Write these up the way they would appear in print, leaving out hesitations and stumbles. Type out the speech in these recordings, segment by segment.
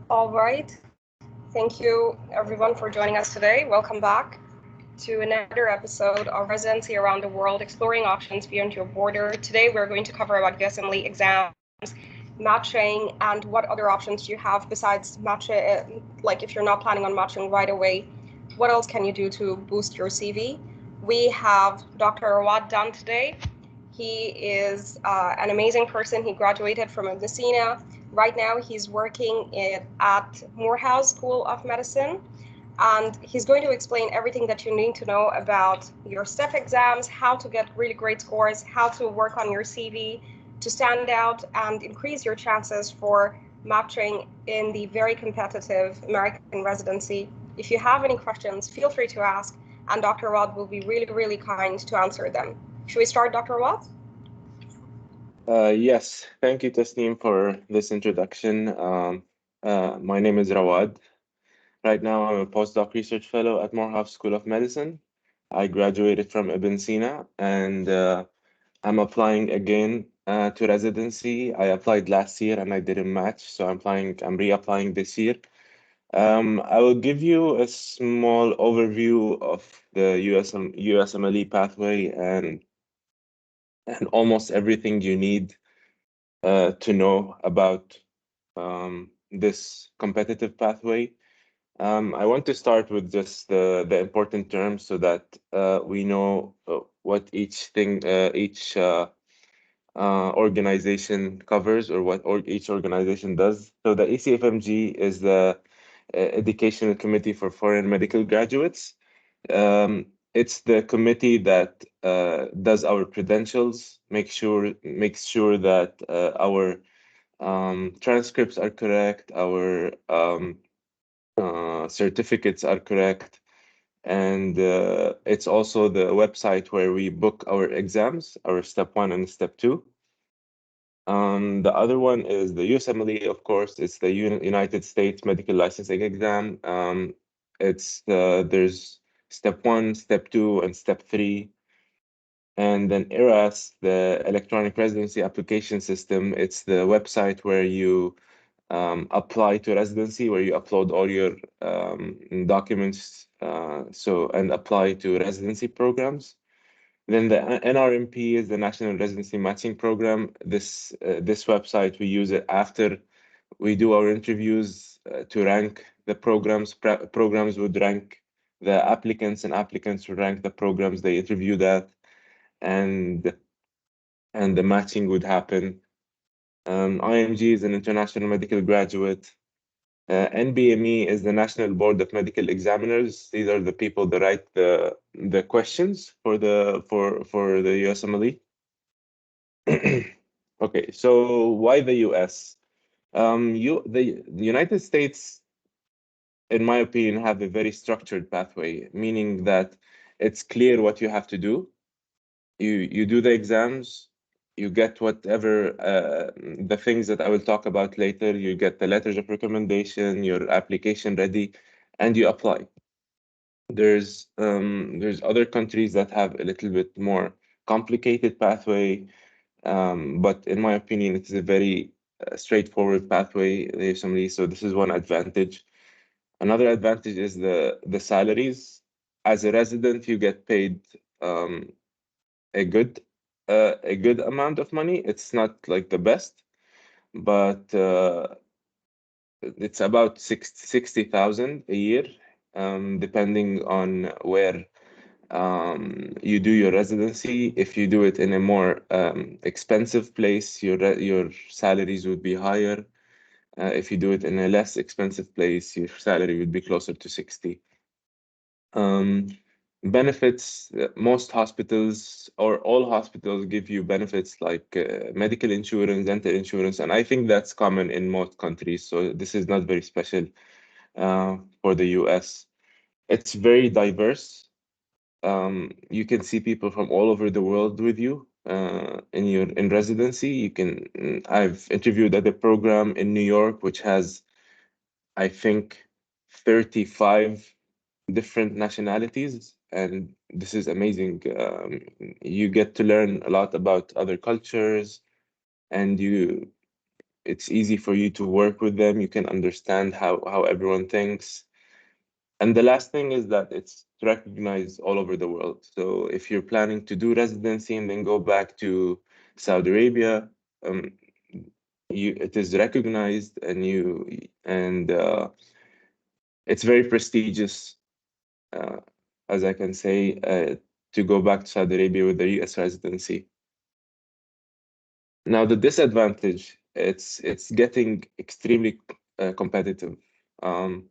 All right. Thank you, everyone, for joining us today. Welcome back to another episode of Residency Around the World, exploring options beyond your border. Today, we're going to cover about USMLE exams, matching, and what other options you have besides matching. Like if you're not planning on matching right away, what else can you do to boost your CV? We have Dr. Rawad Dan today. He is an amazing person. He graduated from Messina. Right now, he's working at Morehouse School of Medicine, and he's going to explain everything that you need to know about your STEP exams, how to get really great scores, how to work on your CV to stand out and increase your chances for matching in the very competitive American residency. If you have any questions, feel free to ask, and Dr. Rod will be really, really kind to answer them. Should we start, Dr. Rod? Yes, thank you, Tasneem, for this introduction. My name is Rawad. Right now, I'm a postdoc research fellow at Morehouse School of Medicine. I graduated from Ibn Sina, and I'm applying again to residency. I applied last year and I didn't match, so I'm reapplying this year. I will give you a small overview of the USMLE pathway and almost everything you need to know about this competitive pathway. I want to start with just the important terms so that we know what each organization covers or each organization does. So the ECFMG is the Educational Committee for Foreign Medical Graduates. It's the committee that does our credentials, makes sure that our transcripts are correct, our certificates are correct, and it's also the website where we book our exams, our step one and step two. The other one is the USMLE, of course. It's the United States Medical Licensing Exam. There's step one, step two, and step three. And then ERAS, the Electronic Residency Application System, it's the website where you apply to residency, where you upload all your documents and apply to residency programs. Then the NRMP is the National Residency Matching Program. This website, we use it after we do our interviews to rank the programs. Programs would rank the applicants, and applicants would rank the programs they interviewed at, and the matching would happen. IMG is an international medical graduate. NBME is the National Board of Medical Examiners. These are the people that write the questions for the USMLE. Okay, so why the US? The United States, in my opinion, have a very structured pathway, meaning that it's clear what you have to do. You do the exams, you get whatever the things that I will talk about later. You get the letters of recommendation, your application ready, and you apply. There's other countries that have a little bit more complicated pathway, but in my opinion, it is a very straightforward pathway. There's somebody, so this is one advantage. Another advantage is the salaries. As a resident, you get paid um, a good amount of money. It's not like the best, but it's about 60,000 a year, depending on where you do your residency. If you do it in a more expensive place, your salaries would be higher. If you do it in a less expensive place, your salary would be closer to 60. Um, Benefits, most hospitals or all hospitals give you benefits like medical insurance, dental insurance, and I think that's common in most countries. So this is not very special for the US. It's very diverse. You can see people from all over the world with you in residency. I've interviewed at a program in New York, which has, I think, 35 different nationalities, and this is amazing. You get to learn a lot about other cultures, and it's easy for you to work with them. You can understand how everyone thinks. And the last thing is that it's recognized all over the world. So if you're planning to do residency and then go back to Saudi Arabia, um, it is recognized, and it's very prestigious, uh, as I can say, to go back to Saudi Arabia with the US residency. Now the disadvantage, it's getting extremely competitive. Um,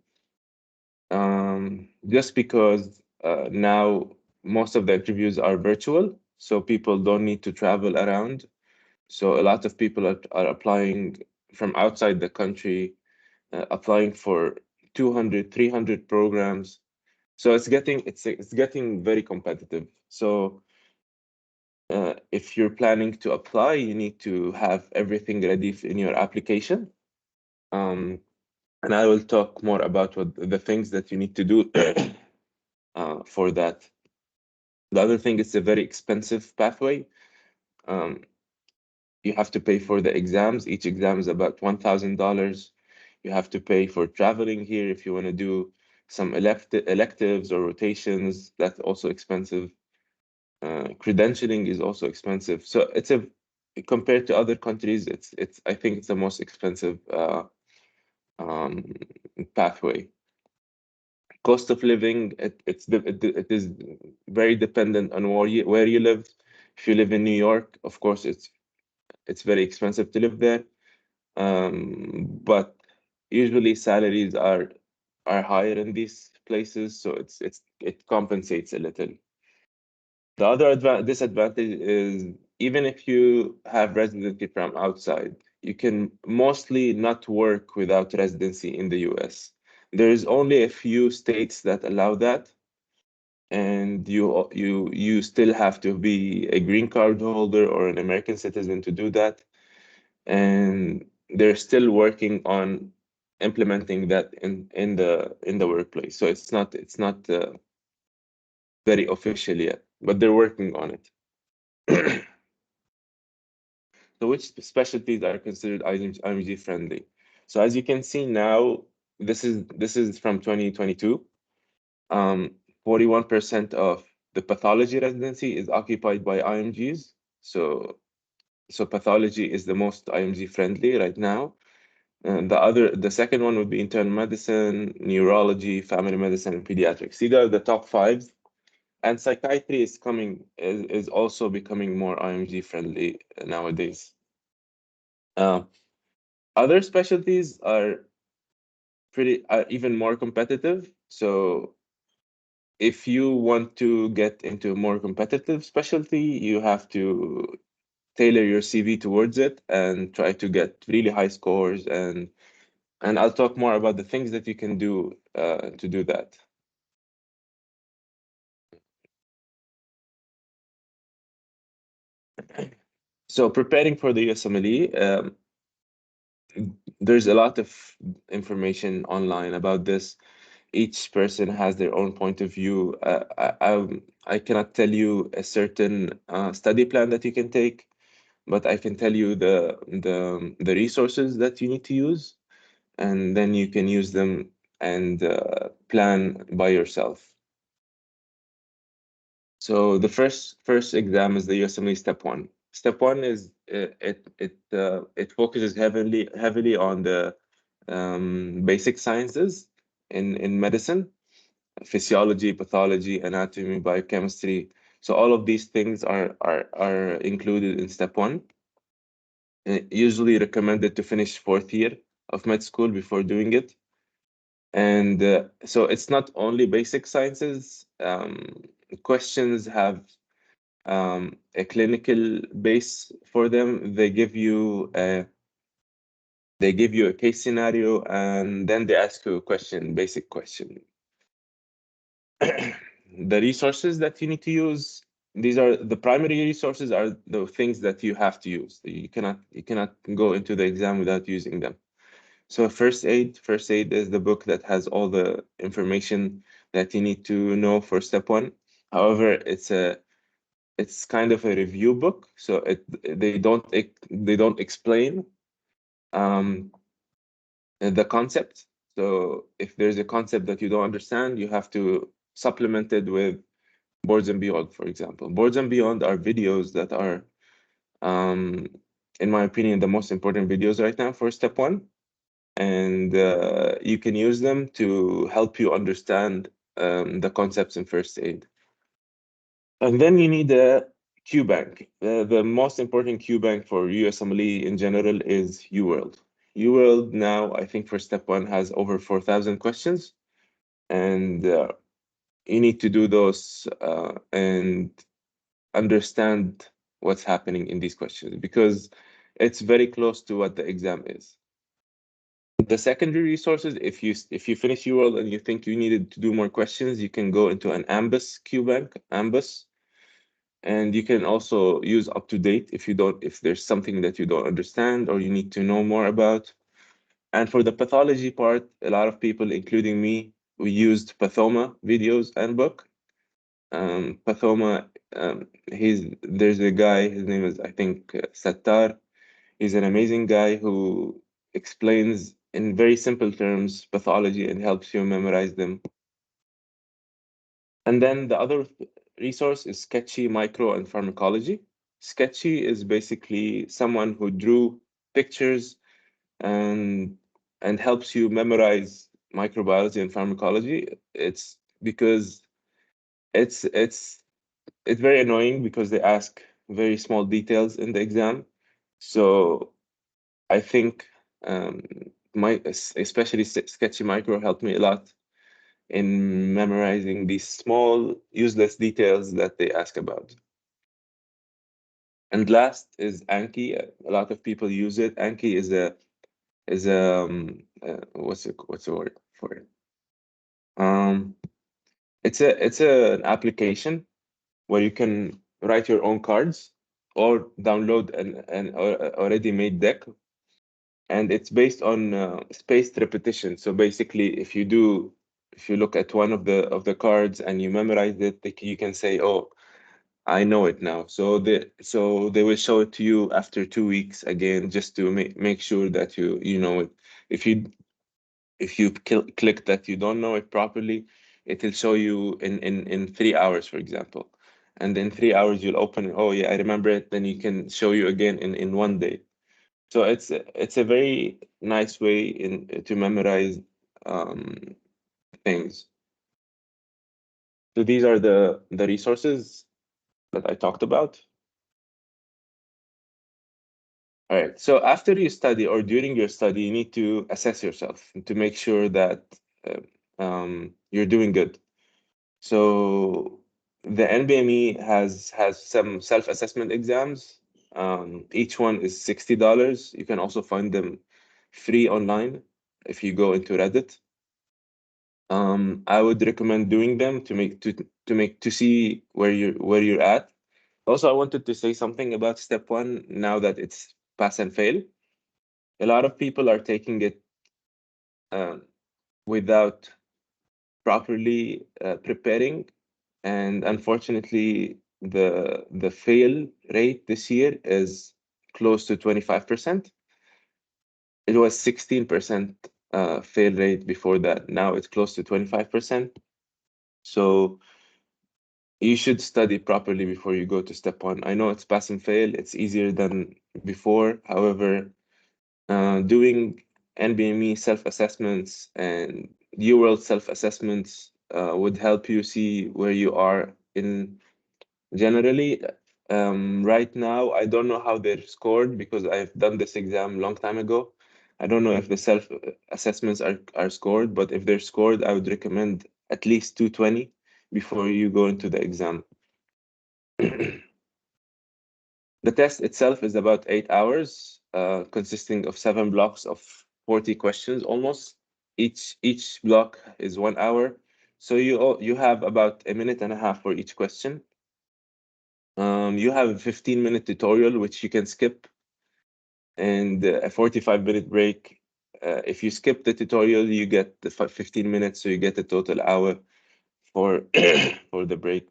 just because now most of the interviews are virtual, so people don't need to travel around. So a lot of people are applying from outside the country, applying for 200, 300 programs. So it's getting very competitive. So if you're planning to apply, you need to have everything ready in your application. And I will talk more about what the things that you need to do for that. The other thing is a very expensive pathway. Um, you have to pay for the exams. Each exam is about $1,000. You have to pay for traveling here if you want to do some electives or rotations. That's also expensive. Credentialing is also expensive. So compared to other countries, it's I think it's the most expensive um, pathway. Cost of living, it is very dependent on where you live. If you live in New York, of course, it's very expensive to live there. But usually salaries are higher in these places, so it compensates a little. The other disadvantage is even if you have residency from outside, you can mostly not work without residency in the US. There's only a few states that allow that, and you still have to be a green card holder or an American citizen to do that. And they're still working on implementing that in the workplace. So it's not very official yet, but they're working on it. So which specialties are considered IMG friendly? So as you can see now, this is from 2022. 41% of the pathology residency is occupied by IMGs. So pathology is the most IMG friendly right now. And the second one would be internal medicine, neurology, family medicine, and pediatrics. These are the top five. And psychiatry is also becoming more IMG friendly nowadays. Other specialties are even more competitive. So if you want to get into a more competitive specialty, you have to tailor your CV towards it and try to get really high scores. And I'll talk more about the things that you can do to do that. So preparing for the USMLE, there's a lot of information online about this. Each person has their own point of view. I cannot tell you a certain study plan that you can take, but I can tell you the resources that you need to use, and then you can use them and plan by yourself. So the first exam is the USMLE Step 1. Step 1 is it focuses heavily on the basic sciences in medicine, physiology, pathology, anatomy, biochemistry. So all of these things are included in Step 1. Usually recommended to finish fourth year of med school before doing it. And so it's not only basic sciences. Questions have a clinical base for them. They give you a case scenario, and then they ask you a question, basic question. The resources that you need to use, these are the primary resources, are the things that you have to use. You cannot go into the exam without using them. So first aid is the book that has all the information that you need to know for step 1. However, it's kind of a review book, so they don't explain. the concept. So if there's a concept that you don't understand, you have to supplement it with Boards and Beyond, for example. Boards and Beyond are videos that are, in my opinion, the most important videos right now for step one. And you can use them to help you understand the concepts in first aid. And then you need a QBank. The most important QBank for USMLE in general is UWorld. UWorld now, I think for step one, has over 4,000 questions. And you need to do those and understand what's happening in these questions because it's very close to what the exam is. The secondary resources, if you finish UWorld and you think you needed to do more questions, you can go into an AMBUS QBank, AMBUS, and you can also use UpToDate if there's something that you don't understand or you need to know more about. And for the pathology part, a lot of people, including me, we used Pathoma videos and book. Pathoma, there's a guy, his name is, I think, Sattar. He's an amazing guy who explains in very simple terms pathology and helps you memorize them. And then the other resource is Sketchy, Micro, and Pharmacology. Sketchy is basically someone who drew pictures and helps you memorize microbiology and pharmacology. It's because it's very annoying because they ask very small details in the exam. So I think especially Sketchy Micro helped me a lot in memorizing these small useless details that they ask about. And last is Anki. A lot of people use it. Anki is a what's the word for it? It's an application where you can write your own cards or download an already made deck, and it's based on spaced repetition. So basically, if you look at one of the cards and you memorize it, you can say, "Oh, I know it now." So they will show it to you after 2 weeks again, just to make sure that you know it. If you click that you don't know it properly, it will show you in 3 hours, for example. And in 3 hours, you'll open it. Oh, yeah, I remember it. Then you can show you again in one day. So it's a very nice way to memorize um, things. So these are the resources that I talked about. All right. So after you study or during your study, you need to assess yourself to make sure that you're doing good. So the NBME has some self-assessment exams. Each one is $60. You can also find them free online if you go into Reddit. I would recommend doing them to see where you're at. Also, I wanted to say something about step one now that it's pass and fail. A lot of people are taking it without properly preparing, and unfortunately, the fail rate this year is close to 25%. It was 16% fail rate before that. Now it's close to 25%. So you should study properly before you go to step one. I know it's pass and fail. It's easier than before. However, doing NBME self-assessments and UWorld self-assessments would help you see where you are in generally. Right now, I don't know how they're scored because I've done this exam a long time ago. I don't know if the self-assessments are scored, but if they're scored, I would recommend at least 220 before you go into the exam. The test itself is about 8 hours, consisting of 7 blocks of 40 questions almost. Each block is 1 hour. So you have about a minute and a half for each question. You have a 15-minute tutorial, which you can skip, and a 45-minute break. If you skip the tutorial, you get the 15 minutes, so you get a total hour for for the break.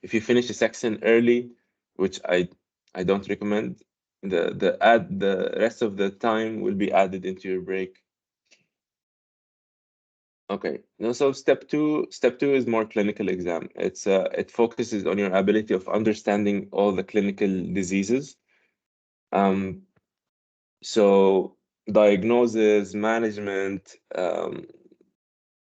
If you finish a section early, which I don't recommend, The rest of the time will be added into your break. Okay, now so step two is more clinical exam. It focuses on your ability of understanding all the clinical diseases. So diagnosis, management,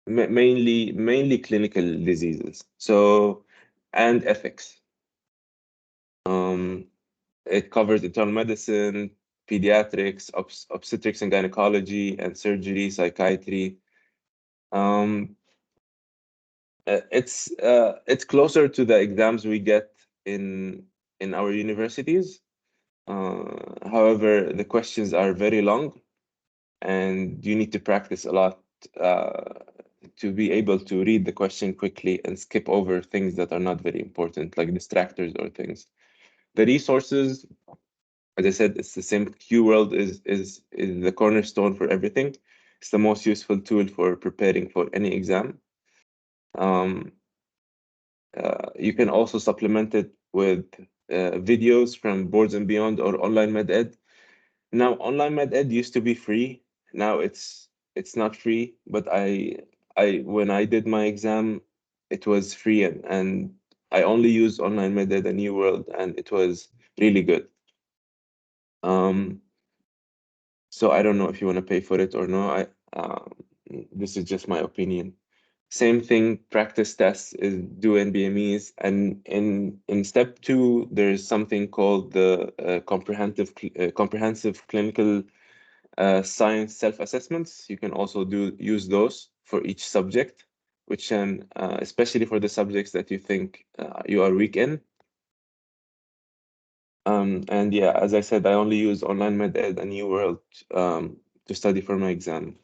mainly clinical diseases. So and ethics. It covers internal medicine, pediatrics, obstetrics and gynecology, and surgery, psychiatry. It's closer to the exams we get in our universities. However, the questions are very long, and you need to practice a lot to be able to read the question quickly and skip over things that are not very important, like distractors or things. The resources, as I said, it's the same. QWorld is the cornerstone for everything. It's the most useful tool for preparing for any exam. You can also supplement it with videos from Boards and Beyond or online med-ed. Now, online med-ed used to be free. Now it's not free, but I when I did my exam, it was free, and I only used online med-ed and UWorld, and it was really good. So I don't know if you want to pay for it or no. This is just my opinion. Same thing, practice tests is do NBMEs, and in step two, there's something called the comprehensive clinical science self-assessments. You can also use those for each subject, which can especially for the subjects that you think you are weak in. And yeah, as I said, I only use online med-ed and UWorld to study for my exam.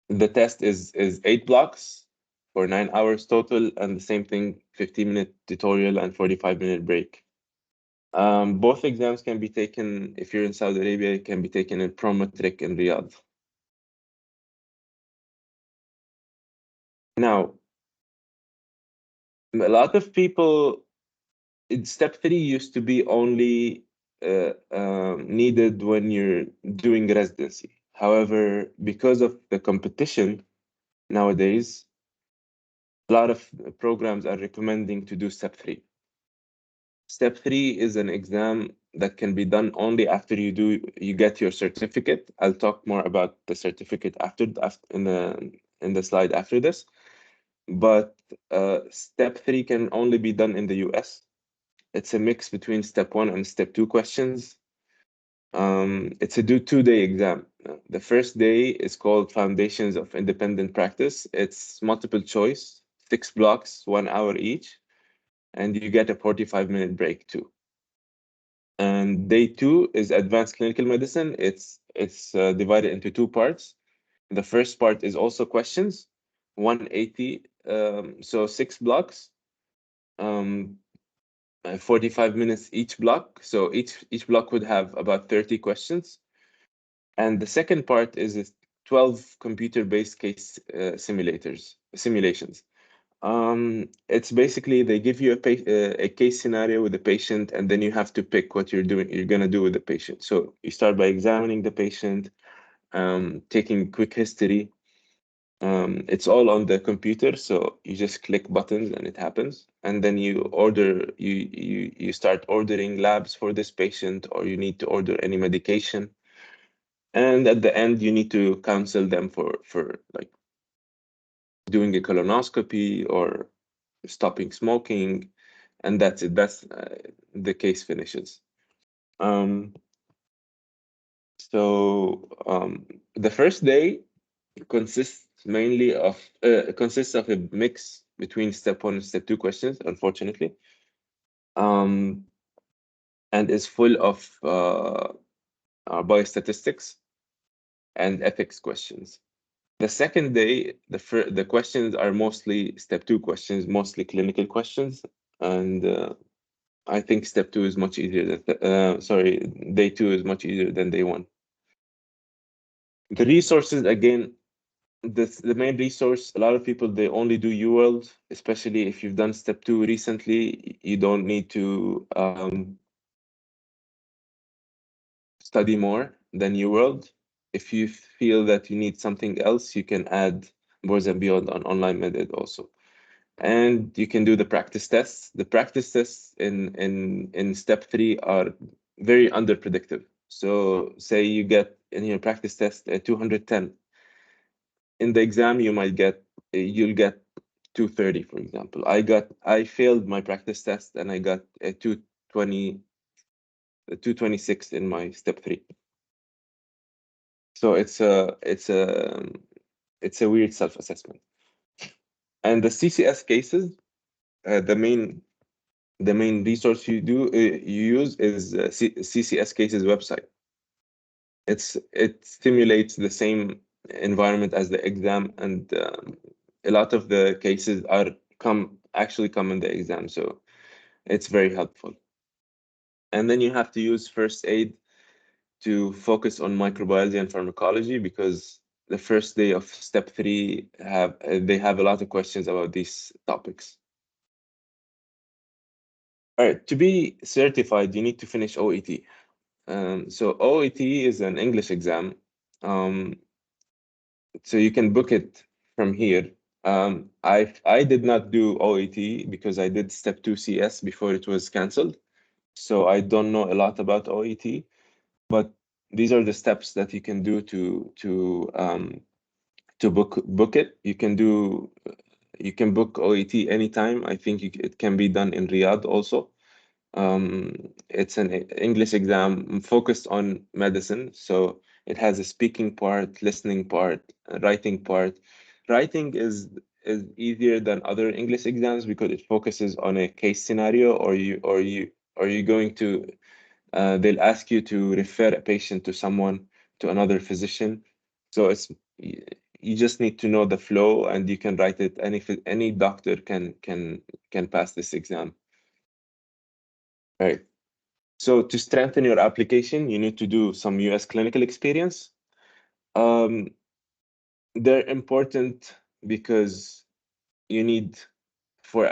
The test is 8 blocks for 9 hours total, and the same thing, 15-minute tutorial and 45-minute break. Both exams can be taken, if you're in Saudi Arabia, it can be taken in Prometric in Riyadh. Now, a lot of people, step 3 used to be only needed when you're doing residency. However, because of the competition nowadays, a lot of programs are recommending to do step 3. Step 3 is an exam that can be done only after you get your certificate. I'll talk more about the certificate in the slide after this. But step 3 can only be done in the US. It's a mix between step 1 and step 2 questions. It's a 2-day exam. The first day is called Foundations of Independent Practice. It's multiple choice, 6 blocks, 1 hour each, and you get a 45-minute break too. And day 2 is Advanced Clinical Medicine. It's divided into 2 parts. The first part is also questions, 180, so 6 blocks. 45 minutes each block. So each block would have about 30 questions. And the second part is 12 computer-based case simulations. It's basically they give you a case scenario with the patient, and then you have to pick what you're gonna do with the patient. So you start by examining the patient, taking quick history. It's all on the computer, so you just click buttons and it happens. And then you start ordering labs for this patient, or you need to order any medication. And at the end, you need to counsel them for like doing a colonoscopy or stopping smoking, and that's it. That's the case finishes. The first day consists of a mix between step 1 and step 2 questions, unfortunately, and is full of biostatistics and ethics questions. The second day, the questions are mostly step 2 questions, mostly clinical questions, and I think step 2 is much easier day 2 is much easier than day 1. The resources, again, the main resource, a lot of people, they only do UWorld, especially if you've done step 2 recently. You don't need to study more than UWorld. If you feel that you need something else, you can add Boards and Beyond on online method also. And you can do the practice tests. The practice tests in step 3 are very under predictive. So say you get in your practice test a 210. In the exam, you'll get 230, for example. I failed my practice test and I got a 226 in my step 3. So it's a weird self-assessment. And the CCS cases, the main resource you use is CCS cases website. It simulates the same environment as the exam, and a lot of the cases actually come in the exam, so it's very helpful. And then you have to use first aid to focus on microbiology and pharmacology, because the first day of step 3 they have a lot of questions about these topics. All right, to be certified, you need to finish OET. So OET is an English exam. So you can book it from here. I did not do OET because I did step 2 CS before it was canceled. So I don't know a lot about OET, but these are the steps that you can do to book it. You can book OET anytime. I think it can be done in Riyadh also. It's an English exam focused on medicine, so it has a speaking part, listening part, a writing part. Writing is easier than other English exams because it focuses on a case scenario, or you going to they'll ask you to refer a patient to someone, to another physician. So you just need to know the flow, and you can write it. Any doctor can pass this exam. Right. So to strengthen your application, you need to do some US clinical experience. Um, they're important because you need for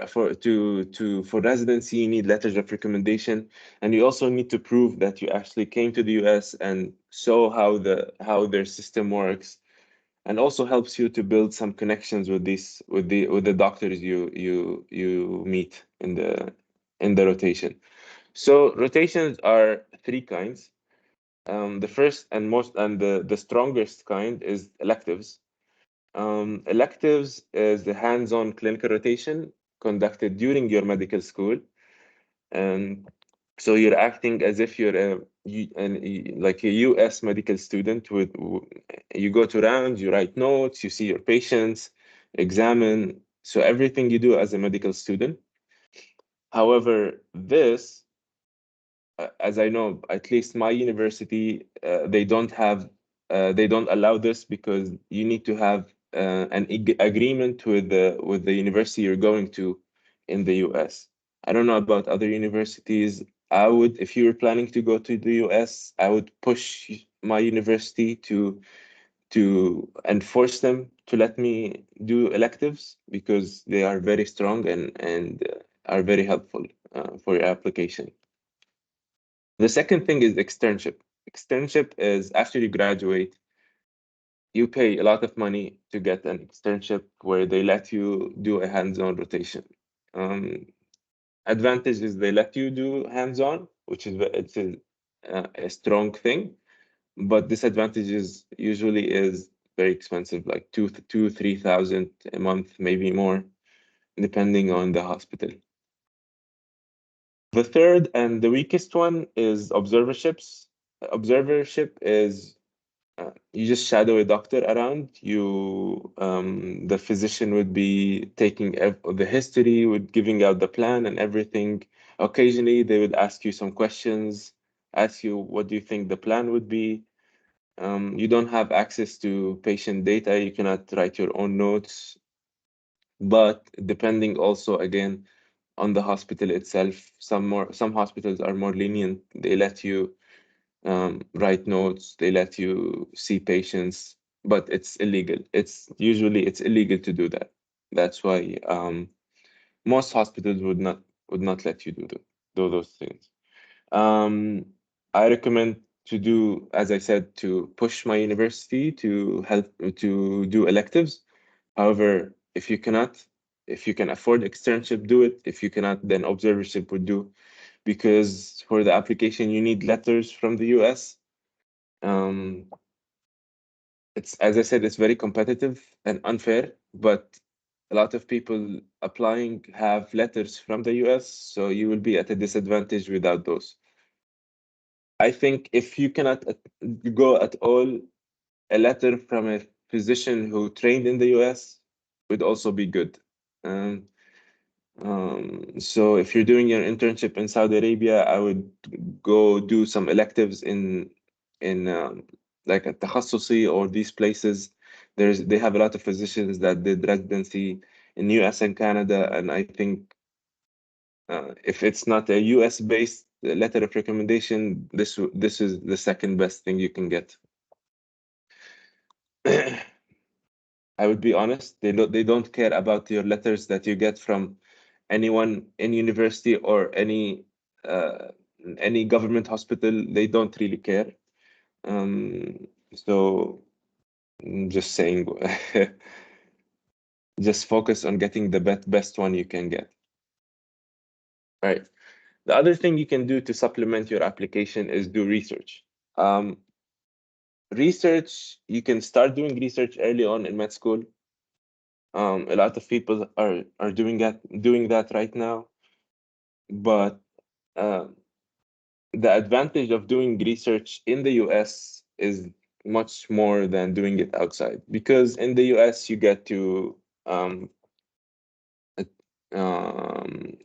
residency, you need letters of recommendation, and you also need to prove that you actually came to the US and saw how their system works, and also helps you to build some connections with the doctors you meet in the rotation. So rotations are 3 kinds. The first and the strongest kind is electives. Electives is the hands-on clinical rotation conducted during your medical school. And so you're acting as if you're like a US medical student. You go to rounds, you write notes, you see your patients, examine. So everything you do as a medical student. However, this as I know, at least my university, they don't allow this because you need to have an agreement with the university you're going to in the US. I don't know about other universities. If you were planning to go to the US, I would push my university to enforce them to let me do electives because they are very strong and are very helpful for your application. The second thing is externship. Externship is after you graduate, you pay a lot of money to get an externship where they let you do a hands-on rotation. Advantage is they let you do hands-on, which is a strong thing, but disadvantage is usually is very expensive, like 3,000 a month, maybe more, depending on the hospital. The third and the weakest one is observerships. Observership is you just shadow a doctor around. The physician would be taking the history, would giving out the plan and everything. Occasionally, they would ask you some questions, ask you what do you think the plan would be. You don't have access to patient data. You cannot write your own notes. But depending also again on the hospital itself, some hospitals are more lenient. They let you write notes, they let you see patients. but it's illegal. It's illegal to do that. That's why most hospitals would not let you do those things. Um, I recommend to do, as I said, to push my university to help to do electives. However, if you can afford externship, do it. If you cannot, then observership would do, because for the application you need letters from the US. Um, it's, as I said, it's very competitive and unfair, but a lot of people applying have letters from the US, so you will be at a disadvantage without those. I think if you cannot go at all, a letter from a physician who trained in the US would also be good. Um, so if you're doing your internship in Saudi Arabia, I would go do some electives in like at Takhassusi or these places. They have a lot of physicians that did residency in US and Canada, and I think if it's not a US based letter of recommendation, this is the second best thing you can get. I would be honest, they don't care about your letters that you get from anyone in university or uh, any government hospital. They don't really care. So just saying, just focus on getting the best one you can get. Right. The other thing you can do to supplement your application is do research. Um, Research, you can start doing research early on in med school. A lot of people are doing that right now, but uh, the advantage of doing research in the US is much more than doing it outside, because in the US um,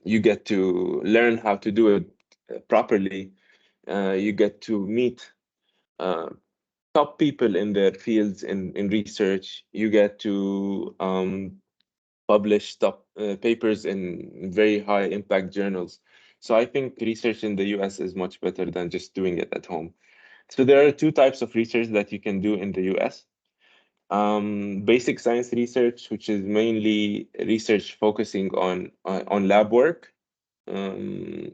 you get to learn how to do it properly. You get to meet uh, top people in their fields in research. You get to publish top papers in very high impact journals. So I think research in the US is much better than just doing it at home. So there are two types of research that you can do in the US. Basic science research, which is mainly research focusing on lab work. Um,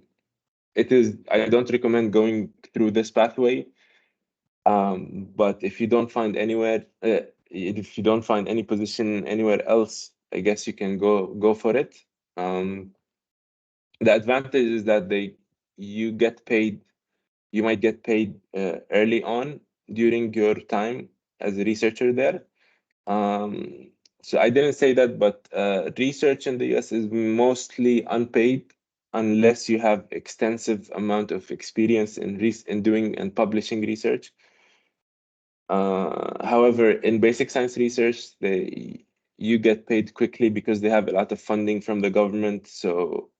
I don't recommend going through this pathway, but if you don't find any position anywhere else, I guess you can go for it. Um, the advantage is that you get paid. You might get paid early on during your time as a researcher there. Um, so I didn't say that, but research in the US is mostly unpaid unless you have extensive amount of experience in doing and publishing research. However, in basic science research, you get paid quickly because they have a lot of funding from the government. So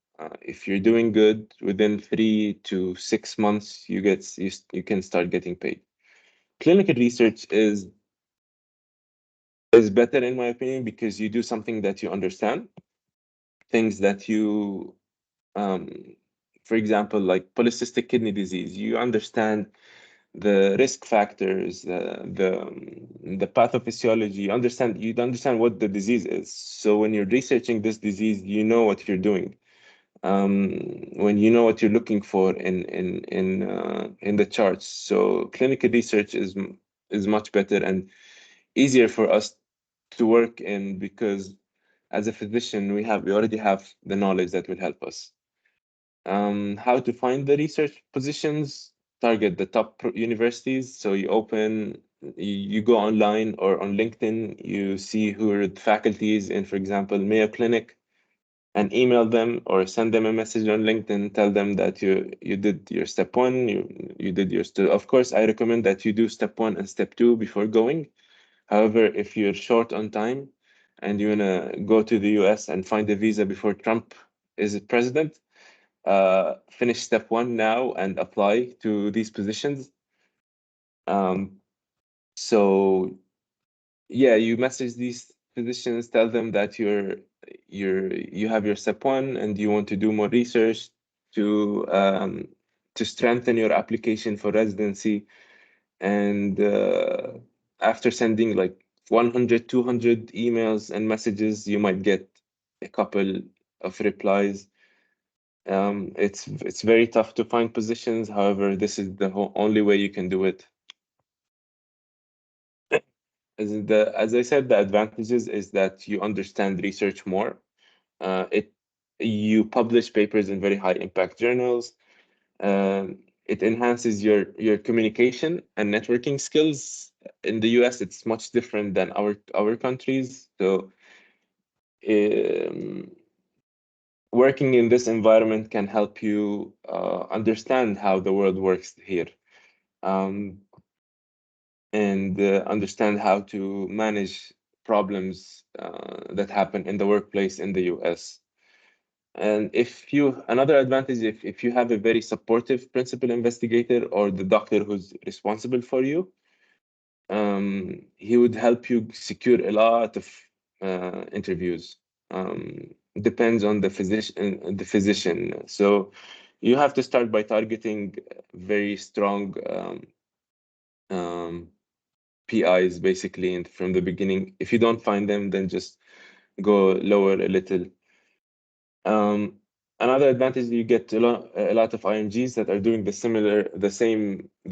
if you're doing good, within 3 to 6 months, you can start getting paid. Clinical research is better in my opinion because you do something that you understand, things that you, um, for example, like polycystic kidney disease, you understand the risk factors, the pathophysiology. You understand what the disease is. So when you're researching this disease, you know what you're doing. When you know what you're looking for in the charts. So clinical research is much better and easier for us to work in because as a physician, we already have the knowledge that will help us. How to find the research positions? Target the top universities. So you go online or on LinkedIn, you see who are the faculties in, for example, Mayo Clinic, and email them or send them a message on LinkedIn. Tell them that you did your step one, you did your step. Of course, I recommend that you do step one and step two before going. However, if you're short on time and you wanna go to the US and find a visa before Trump is president, finish step one now and apply to these positions. Um, so yeah, you message these physicians, tell them that you have your step one and you want to do more research to to strengthen your application for residency, and after sending like 100, 200 emails and messages, you might get a couple of replies. It's very tough to find positions. However, this is the only way you can do it. As I said, the advantages is that you understand research more. You publish papers in very high impact journals. It enhances your communication and networking skills. In the US, it's much different than our countries. So um, working in this environment can help you understand how the world works here, um, and understand how to manage problems that happen in the workplace in the US. And another advantage, if you have a very supportive principal investigator or the doctor who's responsible for you, he would help you secure a lot of interviews. Depends on the physician. So you have to start by targeting very strong um, PIs basically, and from the beginning. If you don't find them, then just go lower a little. Another advantage, you get a lot of IMGs that are doing the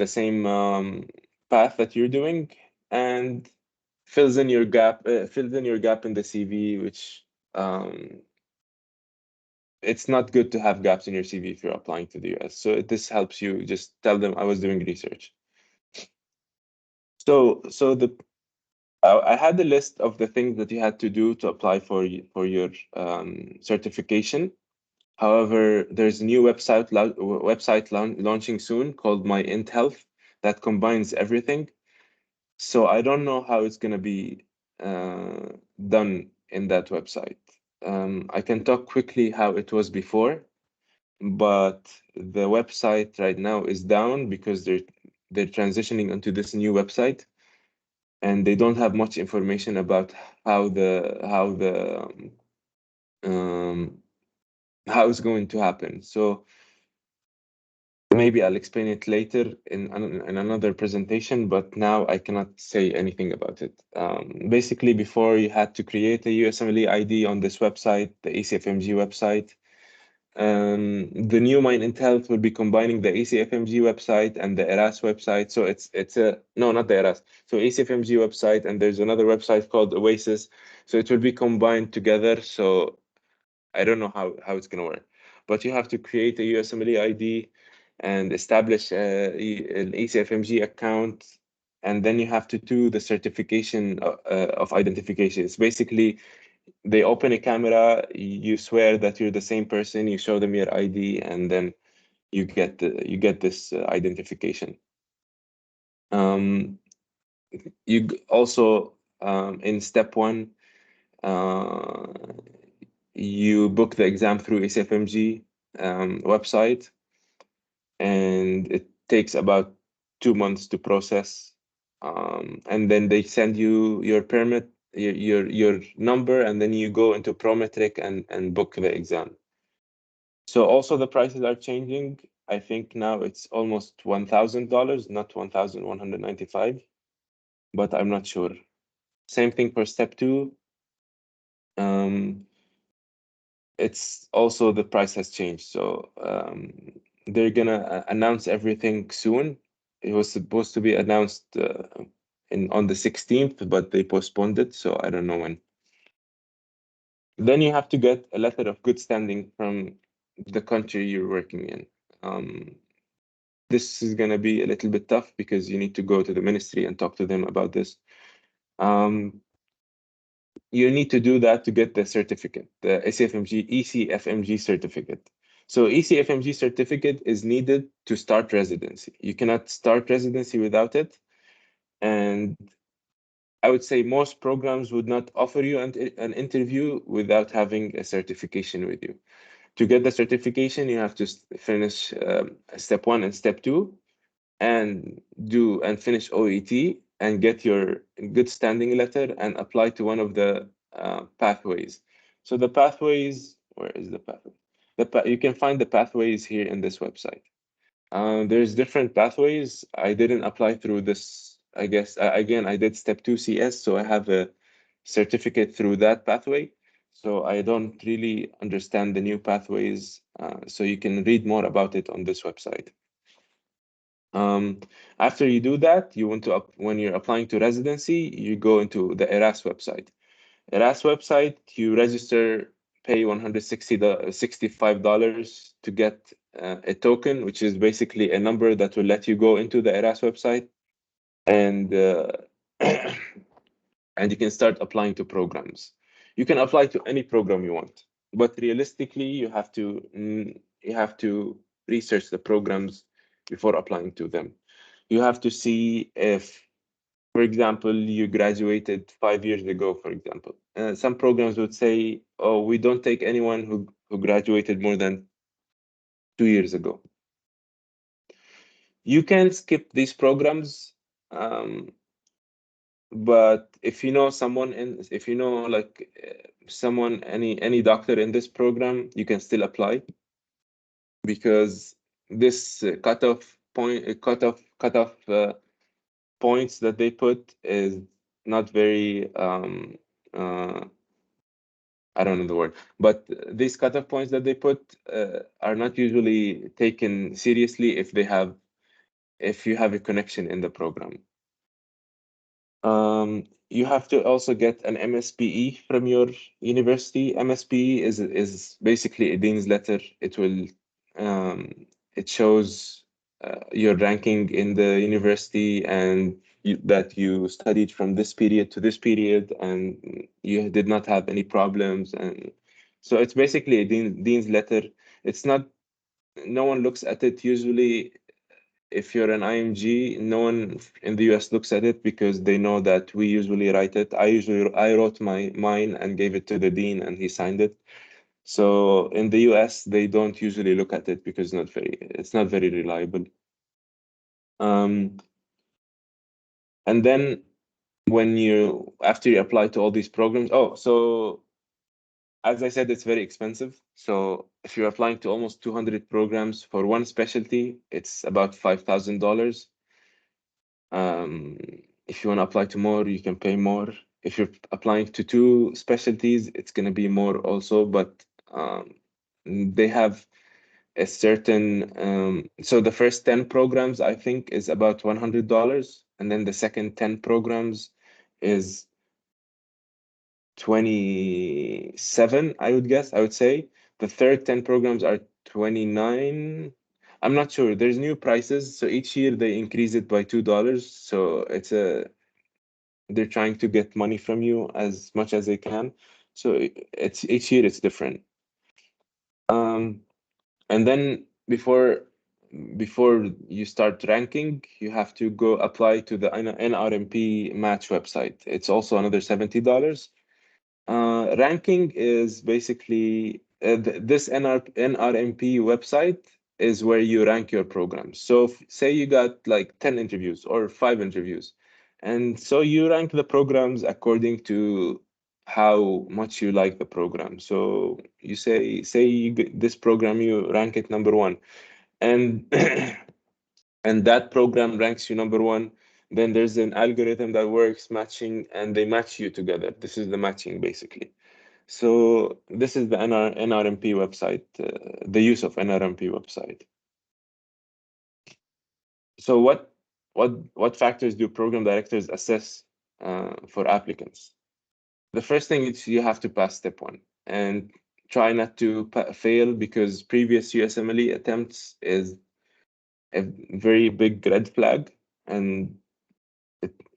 same path that you're doing, and fills in your gap in the CV, which it's not good to have gaps in your CV if you're applying to the US. So this helps you just tell them I was doing research. So I had a list of the things that you had to do to apply for your certification. However, there's a new website launching soon called My Int Health that combines everything. So I don't know how it's going to be done in that website. I can talk quickly how it was before, but the website right now is down because they're transitioning onto this new website, and they don't have much information about um, how it's going to happen. So maybe I'll explain it later in another presentation, but now I cannot say anything about it. Basically, before you had to create a USMLE ID on this website, the ACFMG website. The new Mind in Health will be combining the ACFMG website and the ERAS website. So it's a no, not the ERAS. So ACFMG website, and there's another website called Oasis. So it will be combined together. So I don't know how it's gonna work, but you have to create a USMLE ID and establish an ACFMG account, and then you have to do the certification of identification. It's basically they open a camera, you swear that you're the same person, you show them your ID, and then you get this identification. You also in step one, you book the exam through ACFMG website, and it takes about 2 months to process. And then they send you your permit, your number, and then you go into Prometric and book the exam. So also the prices are changing. I think now it's almost $1,000, not 1,195, but I'm not sure. Same thing for step two. It's also the price has changed. So they're gonna announce everything soon. It was supposed to be announced on the 16th, but they postponed it, so I don't know when. Then you have to get a letter of good standing from the country you're working in. This is gonna be a little bit tough because you need to go to the ministry and talk to them about this. You need to do that to get the certificate, the ECFMG certificate. So ECFMG certificate is needed to start residency. You cannot start residency without it. And I would say most programs would not offer you an interview without having a certification with you. To get the certification, you have to finish step one and step two, and finish OET and get your good standing letter and apply to one of the pathways. So the pathways, where is the pathway? You can find the pathways here in this website. There's different pathways. I didn't apply through this I guess, again, I did step 2 CS, so I have a certificate through that pathway. So I don't really understand the new pathways. So you can read more about it on this website. After you do that, you want to when you're applying to residency, you go into the ERAS website. ERAS website, you register, pay $165 to get a token, which is basically a number that will let you go into the ERAS website, and and you can start applying to programs. You can apply to any program you want, but realistically, you have to research the programs before applying to them. You have to see if, for example, you graduated 5 years ago, for example. Some programs would say, oh, we don't take anyone who graduated more than 2 years ago. You can skip these programs, but if you know someone if you know like someone, any doctor in this program, you can still apply, because this cutoff points that they put is not very I don't know the word, but these cutoff points that they put are not usually taken seriously if you have a connection in the program. You have to also get an MSPE from your university. MSPE is basically a dean's letter. It shows your ranking in the university, and that you studied from this period to this period, and you did not have any problems. And so it's basically a dean's letter. It's not, no one looks at it usually. If you're an IMG, no one in the US looks at it, because they know that we usually write it. I wrote mine and gave it to the dean, and he signed it. So in the US, they don't usually look at it because it's not very reliable. And then after you apply to all these programs, so as I said, it's very expensive. So if you're applying to almost 200 programs for one specialty, it's about $5,000. If you want to apply to more, you can pay more. If you're applying to 2 specialties, it's going to be more also, but they have a certain, so the first 10 programs, I think, is about $100, and then the second 10 programs is 27, I would say. The third 10 programs are 29. I'm not sure. There's new prices, so each year they increase it by $2. So they're trying to get money from you as much as they can. So it's each year it's different. And then before you start ranking, you have to go apply to the NRMP match website. It's also another $70. Ranking is basically this NRMP website is where you rank your programs. So say you got like 10 interviews or 5 interviews, and so you rank the programs according to how much you like the program. So you say you get this program, you rank it number 1, and and that program ranks you number 1. Then there's an algorithm that works matching, and they match you together. This is the matching, basically. So this is the NRMP website, the use of NRMP website. So what factors do program directors assess for applicants? The first thing is you have to pass step 1, and try not to fail, because previous USMLE attempts is a very big red flag, and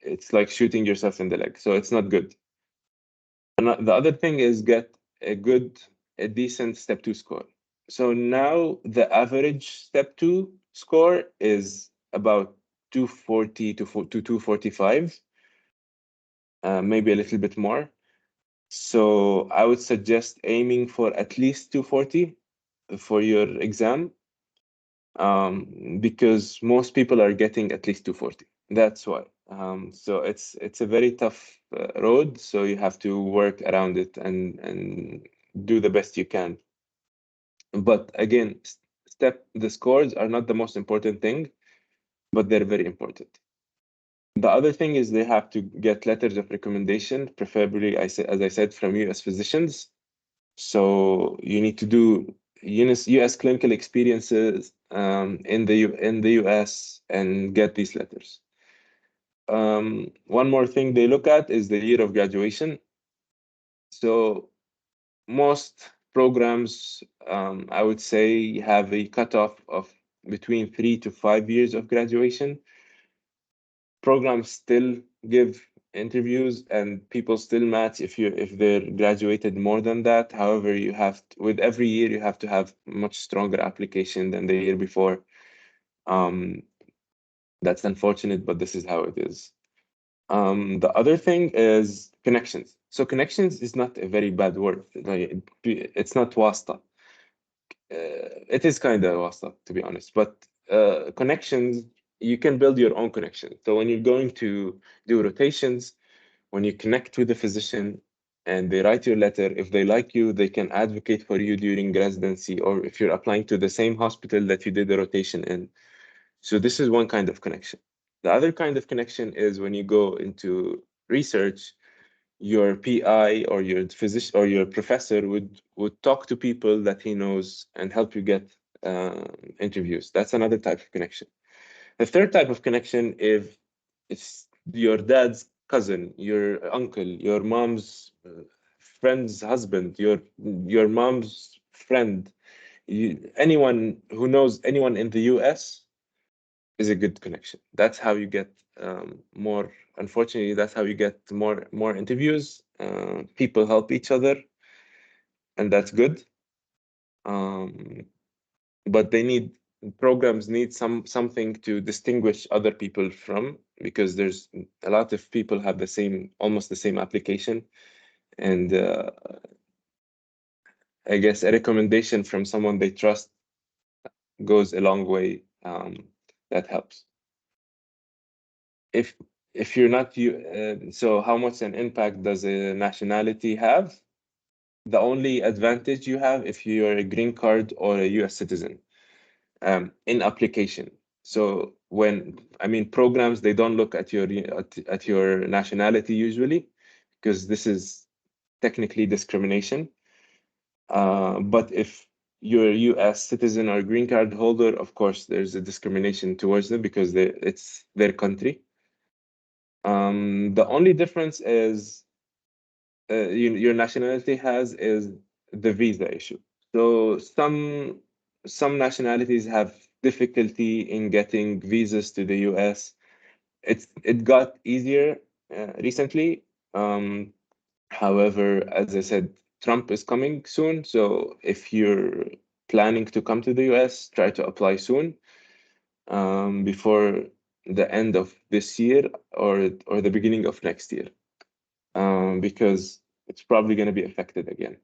it's like shooting yourself in the leg. So it's not good. And the other thing is get a decent step 2 score. So now the average step 2 score is about 240 to 245, maybe a little bit more. So I would suggest aiming for at least 240 for your exam, because most people are getting at least 240. That's why. So it's a very tough road. So you have to work around it and do the best you can. But again, the scores are not the most important thing, but they're very important. The other thing is they have to get letters of recommendation, preferably, as I said, from US physicians. So you need to do US clinical experiences in the US and get these letters. One more thing they look at is the year of graduation. So most programs, I would say, have a cutoff of between 3 to 5 years of graduation. Programs still give interviews and people still match if they're graduated more than that. However, you have to, with every year you have to have much stronger application than the year before. Um, that's unfortunate, but this is how it is. The other thing is connections. So connections is not a very bad word. Like, it's not wasta. It is kind of wasta, to be honest. But connections, you can build your own connection. So when you're going to do rotations, when you connect with the physician and they write your letter, if they like you, they can advocate for you during residency, or if you're applying to the same hospital that you did the rotation in. So this is one kind of connection. The other kind of connection is when you go into research, your PI or your physician or your professor would talk to people that he knows and help you get interviews. That's another type of connection. The third type of connection, if it's your dad's cousin, your uncle, your mom's friend's husband, your mom's friend, anyone who knows anyone in the US is a good connection. That's how you get more. Unfortunately, that's how you get more interviews. People help each other, and that's good. Um, but they need programs need something to distinguish other people from, because there's a lot of people have the same almost the same application, and I guess a recommendation from someone they trust goes a long way. That helps. If you're not you, so how much an impact does a nationality have? The only advantage you have if you're a green card or a US citizen in application. So when I mean programs, they don't look at at your nationality usually, because this is technically discrimination. But if you're a US citizen or green card holder, of course, there's a discrimination towards them because it's their country. The only difference is your nationality has is the visa issue. So some nationalities have difficulty in getting visas to the US. It got easier recently. However, as I said, Trump is coming soon. So if you're planning to come to the US, try to apply soon, before the end of this year or the beginning of next year, because it's probably going to be affected again.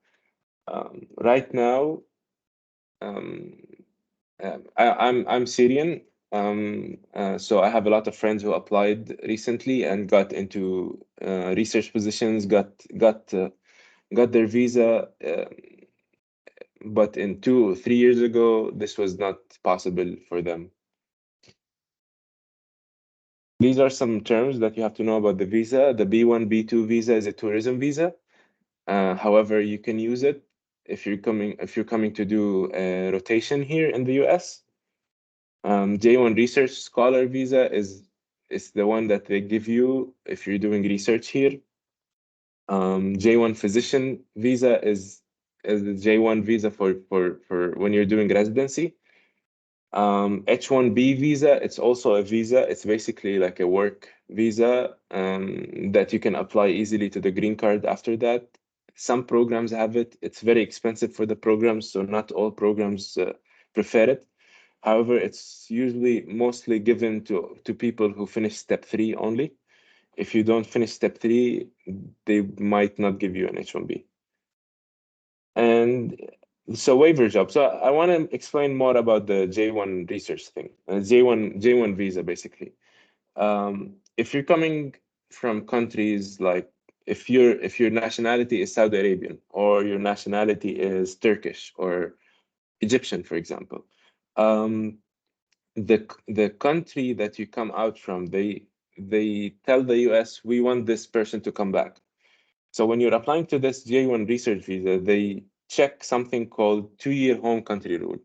Right now, um, I'm Syrian, so I have a lot of friends who applied recently and got into research positions, got their visa, but in 2 or 3 years ago, this was not possible for them. These are some terms that you have to know about the visa. The B1, B2 visa is a tourism visa. However, you can use it if you're coming to do a rotation here in the US. J1 Research Scholar Visa is the one that they give you if you're doing research here. J1 Physician Visa is the J1 visa for when you're doing residency. H1B visa, it's also a visa. It's basically like a work visa that you can apply easily to the green card after that. Some programs have it. It's very expensive for the programs, so not all programs prefer it. However, it's usually mostly given to people who finish step 3 only. If you don't finish step 3, they might not give you an H1B. And so waiver job. So I want to explain more about the J1 research thing. J1 visa basically. If you're coming from countries like if your nationality is Saudi Arabian or your nationality is Turkish or Egyptian, for example, the country that you come out from, they tell the US, we want this person to come back. So when you're applying to this J1 research visa, they check something called 2-year home country rule.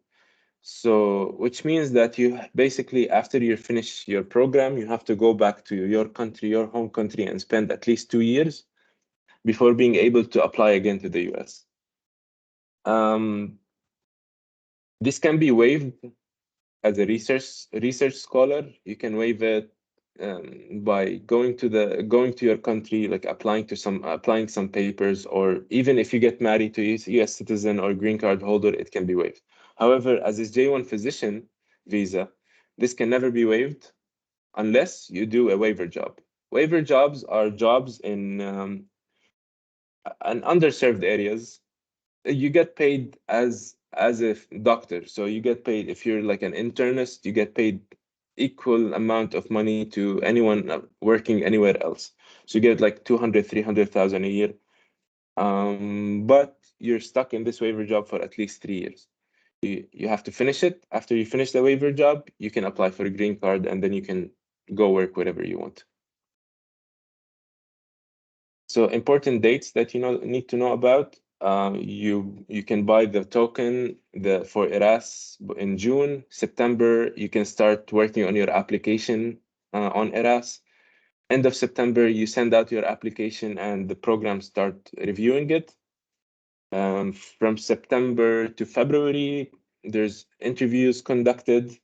So, which means that you basically, after you finish your program, you have to go back to your country, your home country, and spend at least 2 years before being able to apply again to the US. This can be waived as a research scholar. You can waive it by going to your country, like applying some papers, or even if you get married to a US citizen or green card holder, it can be waived. However, as a J1 physician visa, this can never be waived unless you do a waiver job. Waiver jobs are jobs in underserved areas. You get paid as a doctor, so you get paid. If you're like an internist, you get paid equal amount of money to anyone working anywhere else. So you get like 200, 300,000 a year. But you're stuck in this waiver job for at least 3 years. You have to finish it. After you finish the waiver job, you can apply for a green card, and then you can go work wherever you want. So important dates that you need to know about. You can buy the token for ERAS in June. September, you can start working on your application on ERAS. End of September, you send out your application and the program start reviewing it. From September to February, there's interviews conducted.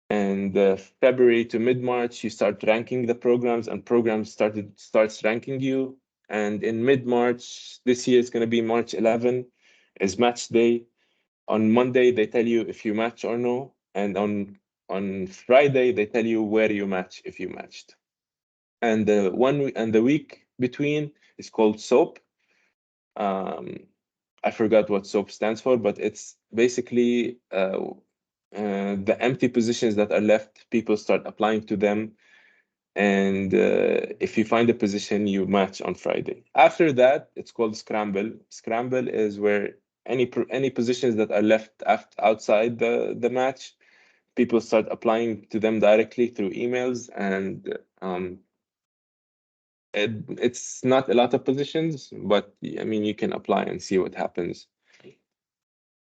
And February to mid-March, you start ranking the programs, and programs starts ranking you. And in mid-March, this year is going to be March 11, is match day. On Monday, they tell you if you match or no. And on Friday, they tell you where you match if you matched. And the week between is called SOAP. I forgot what SOAP stands for, but it's basically the empty positions that are left, people start applying to them. And if you find a position, you match on Friday. After that, it's called Scramble. Scramble is where any positions that are left outside the match, people start applying to them directly through emails. And it's not a lot of positions, but I mean, you can apply and see what happens.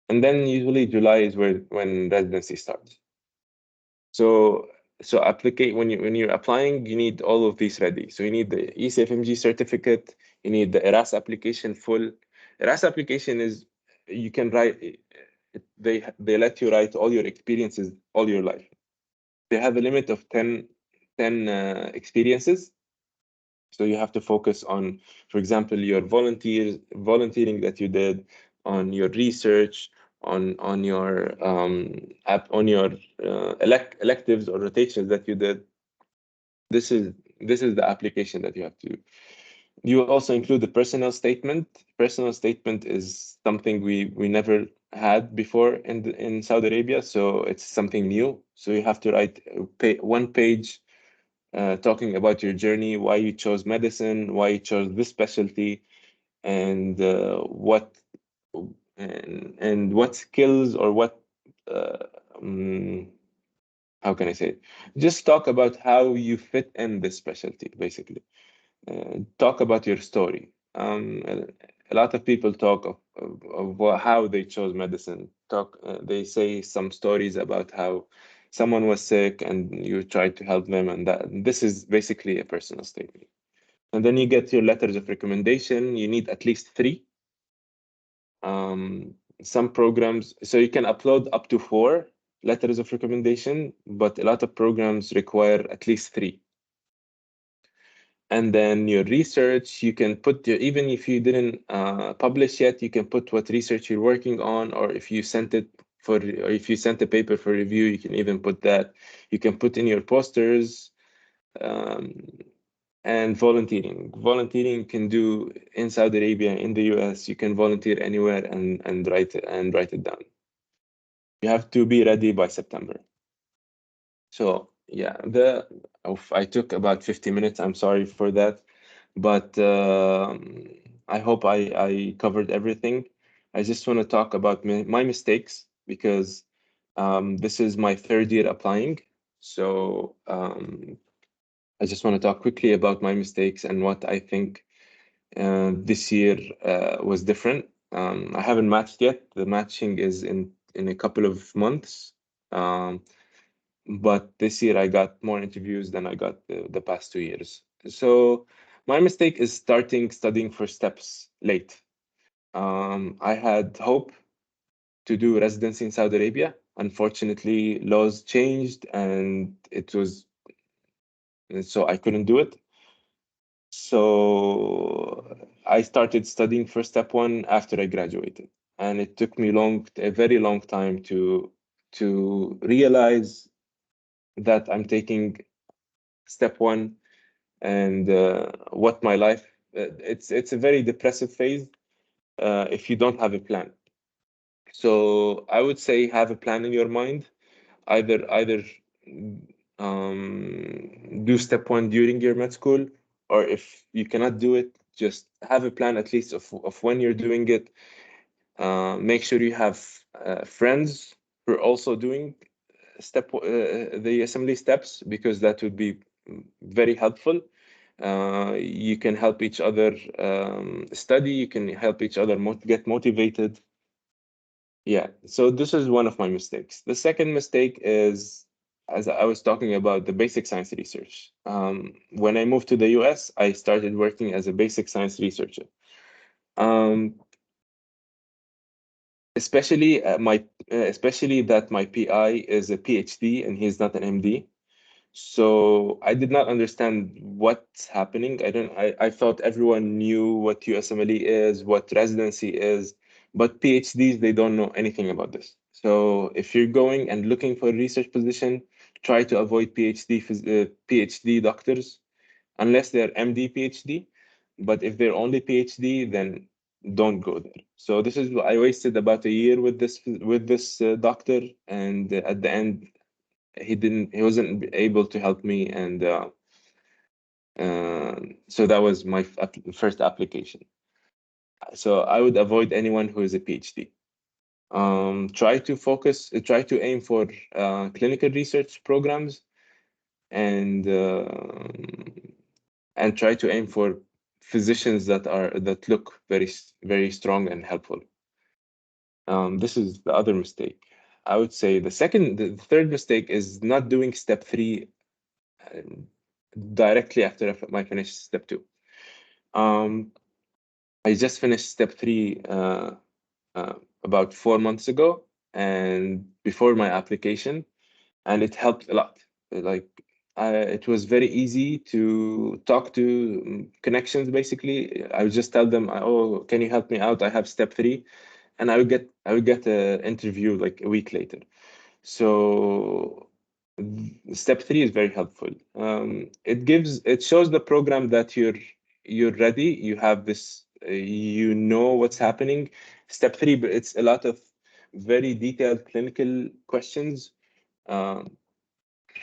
And then usually July is when residency starts. So when you're applying, you need all of these ready. So you need the ECFMG certificate, you need the ERAS application full. ERAS application is you can write. They let you write all your experiences all your life. They have a limit of 10 experiences. So you have to focus on, for example, your volunteering that you did, on your research, on your electives or rotations that you did. This is the application that you have to do. You also include the personal statement. Personal statement is something we never had before in Saudi Arabia, so it's something new. So you have to write one page talking about your journey, why you chose medicine, why you chose this specialty, and what skills or what how can I say it? Just talk about how you fit in this specialty, basically. Talk about your story. A lot of people talk of how they chose medicine. They say some stories about how someone was sick and you tried to help them, and that this is basically a personal statement. And then you get your letters of recommendation. You need at least 3. Some programs, so you can upload up to 4 letters of recommendation, but a lot of programs require at least 3. And then your research, you can put even if you didn't publish yet, you can put what research you're working on, or if you sent a paper for review, you can even put that. You can put in your posters, and volunteering. Volunteering you can do in Saudi Arabia, in the US. You can volunteer anywhere and write it down. You have to be ready by September. So yeah, I took about 50 minutes. I'm sorry for that. But I hope I covered everything. I just want to talk about my mistakes, because this is my 3rd year applying. So I just want to talk quickly about my mistakes and what I think this year was different. I haven't matched yet. The matching is in a couple of months. But this year I got more interviews than I got the past 2 years. So my mistake is starting studying for steps late. I had hope to do residency in Saudi Arabia. Unfortunately, laws changed and so I couldn't do it. So I started studying for step one after I graduated, and it took me a very long time to realize that I'm taking step one and what my life. It's a very depressive phase if you don't have a plan. So I would say have a plan in your mind. Either do step one during your med school, or if you cannot do it, just have a plan at least of when you're doing it. Make sure you have friends who are also doing the assembly steps, because that would be very helpful. You can help each other study. You can help each other get motivated. Yeah, so this is one of my mistakes. The second mistake is, as I was talking about, the basic science research. When I moved to the US, I started working as a basic science researcher. Especially that my PI is a PhD and he's not an MD. So I did not understand what's happening. I thought everyone knew what USMLE is, what residency is, but PhDs, they don't know anything about this. So if you're going and looking for a research position, try to avoid PhD doctors unless they're MD PhD. But if they're only PhD, then don't go there. So this is I wasted about a year with this doctor, and at the end he wasn't able to help me, and so that was my first application. So I would avoid anyone who is a PhD. Try to aim for clinical research programs, and try to aim for physicians that look very strong and helpful. This is the other mistake. I would say the third mistake is not doing step three directly after I finished step two. I just finished step three about 4 months ago, and before my application, and it helped a lot. Like it was very easy to talk to connections. Basically, I would just tell them, "Oh, can you help me out? I have step three," and I would get an interview like a week later. So step three is very helpful. It shows the program that you're ready. You have this. You know what's happening. Step three, but it's a lot of very detailed clinical questions,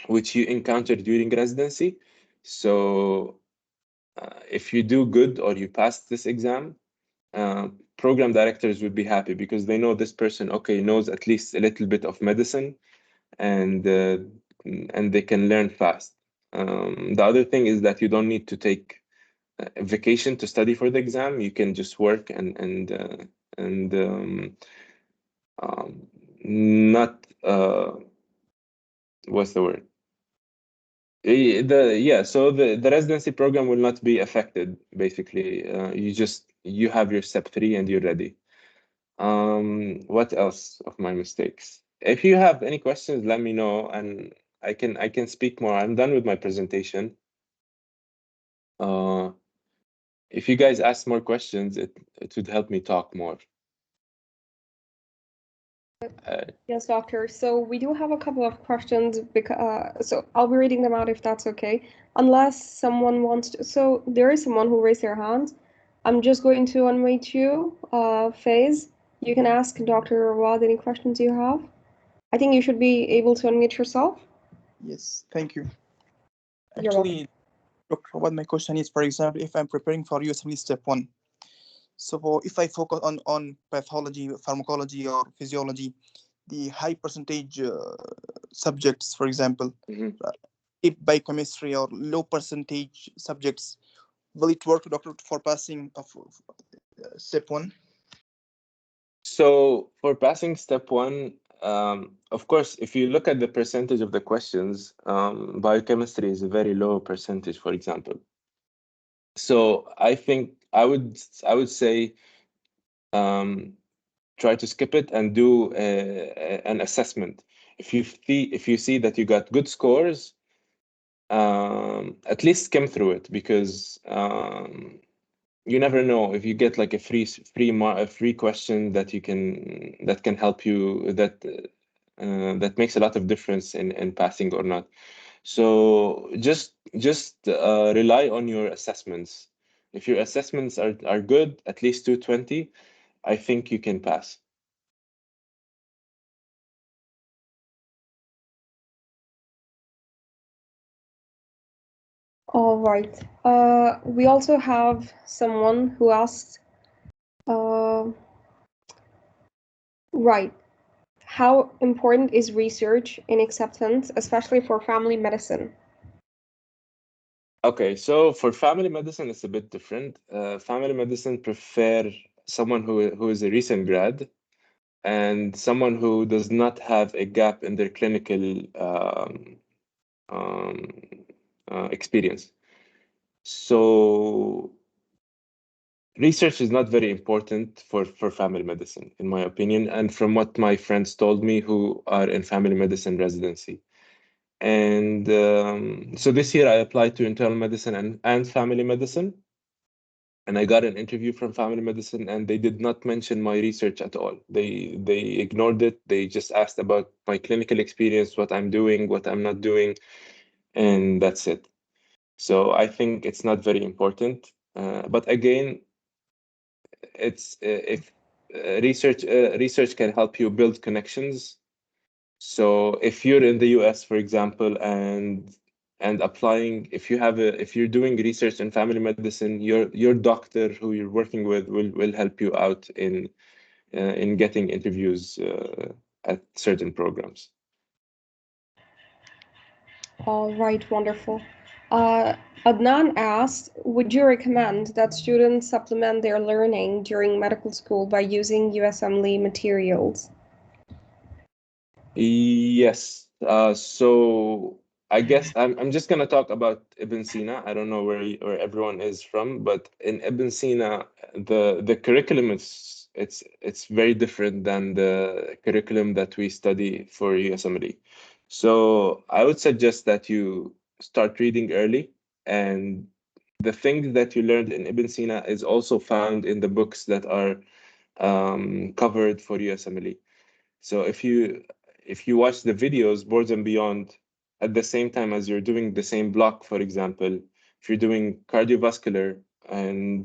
which you encounter during residency. So if you do good or you pass this exam, program directors would be happy because they know this person, okay, knows at least a little bit of medicine, and they can learn fast. The other thing is that you don't need to take a vacation to study for the exam. You can just work and not what's the word? So the residency program will not be affected. Basically, you have your step three and you're ready. What else of my mistakes? If you have any questions, let me know, and I can speak more. I'm done with my presentation. If you guys ask more questions, it would help me talk more. Yes, doctor. So we do have a couple of questions because so I'll be reading them out if that's okay. Unless someone wants to. So there is someone who raised their hand. I'm just going to unmute you, Faze. You can ask Dr. Rawad any questions you have. I think you should be able to unmute yourself. Yes, thank you. You're welcome. Actually, Dr. Rawad, my question is, for example, if I'm preparing for USMLE step one, so if I focus on pathology, pharmacology, or physiology, the high percentage subjects, for example, if biochemistry or low percentage subjects, will it work, doctor, for passing of step 1? So for passing step 1, of course, if you look at the percentage of the questions, biochemistry is a very low percentage, for example. So I think I would say try to skip it and do an assessment. If you see that you got good scores, at least skim through it, because you never know if you get like a free question that can help you, that makes a lot of difference in passing or not. So just rely on your assessments. If your assessments are good, at least 220, I think you can pass. All right. We also have someone who asked, right, how important is research in acceptance, especially for family medicine? Okay, so for family medicine, it's a bit different. Family medicine prefer someone who is a recent grad and someone who does not have a gap in their clinical experience. So research is not very important for family medicine, in my opinion, and from what my friends told me who are in family medicine residency. And so this year I applied to internal medicine and family medicine, and I got an interview from family medicine, and they did not mention my research at all. They ignored it. They just asked about my clinical experience, what I'm doing, what I'm not doing, and that's it. So I think it's not very important. But again, it's if research can help you build connections. So if you're in the US, for example, and applying, if you're doing research in family medicine, your doctor who you're working with will help you out in getting interviews at certain programs. All right, wonderful. Adnan asked, would you recommend that students supplement their learning during medical school by using USMLE materials? Yes. So I guess I'm just gonna talk about Ibn Sina. I don't know where everyone is from, but in Ibn Sina, the curriculum it's very different than the curriculum that we study for USMLE. So I would suggest that you start reading early, and the things that you learned in Ibn Sina is also found in the books that are covered for USMLE. So if you watch the videos, Boards and Beyond, at the same time as you're doing the same block, for example, if you're doing cardiovascular and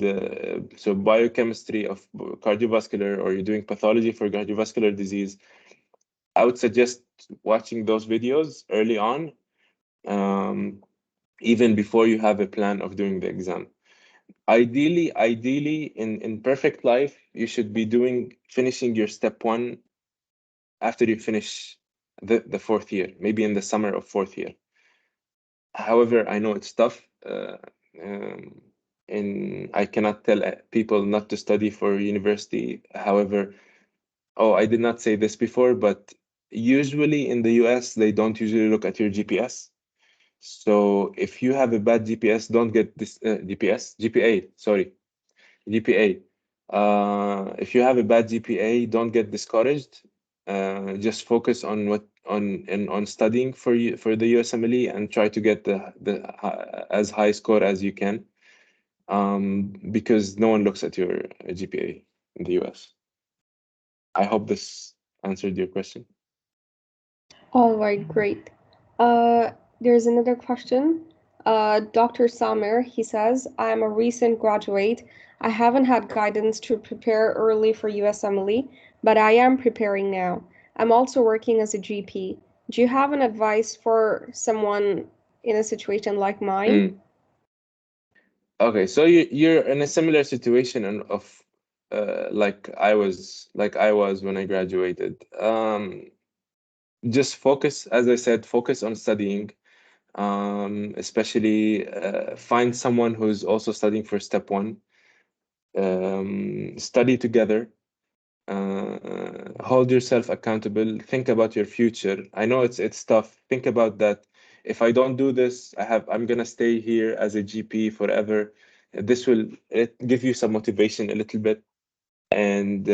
so biochemistry of cardiovascular, or you're doing pathology for cardiovascular disease, I would suggest watching those videos early on, even before you have a plan of doing the exam. Ideally, in perfect life, you should be finishing your step 1 after you finish the 4th year, maybe in the summer of 4th year. However, I know it's tough, and I cannot tell people not to study for university. However, I did not say this before, but usually in the US, they don't usually look at your GPS. So if you have a bad GPS, don't get this GPA, sorry, GPA. If you have a bad GPA, don't get discouraged. Just focus on studying for the USMLE and try to get as high score as you can, because no one looks at your GPA in the US. I hope this answered your question. All right, great. There's another question. Dr. Samir, he says, I am a recent graduate. I haven't had guidance to prepare early for USMLE, but I am preparing now. I'm also working as a GP. Do you have an advice for someone in a situation like mine? Okay, so you're in a similar situation of like I was when I graduated. Just focus, as I said, focus on studying. especially find someone who's also studying for step one. Study together. Hold yourself accountable. Think about your future. I know it's tough. Think about that. If I don't do this, I'm gonna stay here as a GP forever. This will give you some motivation a little bit, and